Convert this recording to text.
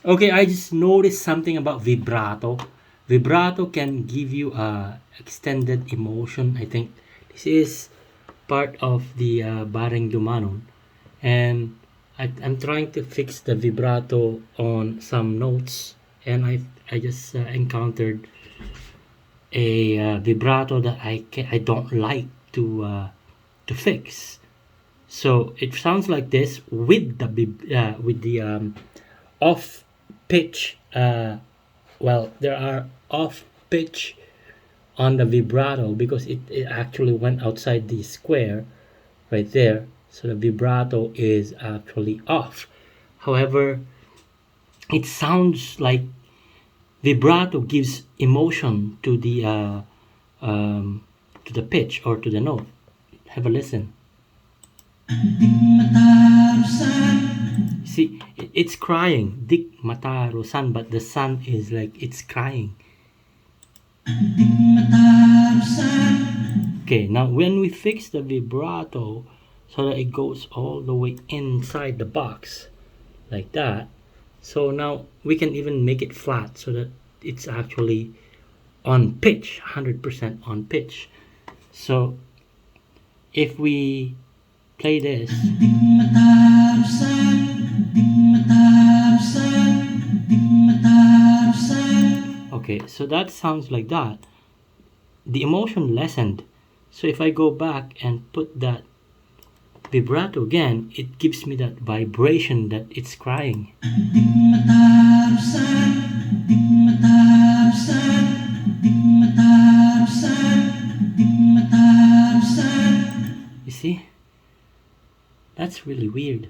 Okay, I just noticed something about vibrato. Vibrato can give you a extended emotion. I think this is part of the Bareng Dumanon, and I'm trying to fix the vibrato on some notes, and I just encountered a vibrato that I don't like to fix. So it sounds like this with the off pitch. Well, there are off pitch on the vibrato because it actually went outside the square right there. So the vibrato is actually off. However, it sounds like vibrato gives emotion um, to the pitch or to the note. Have a listen. See, it's crying. Dik Mataro San, but the sun is like it's crying. Okay, now when we fix the vibrato so that it goes all the way inside the box like that, so now we can even make it flat so that it's actually on pitch, 100% on pitch. So if we play this, okay, so that sounds like that. The emotion lessened. So if I go back and put that vibrato again, it gives me that vibration that it's crying. You see? That's really weird.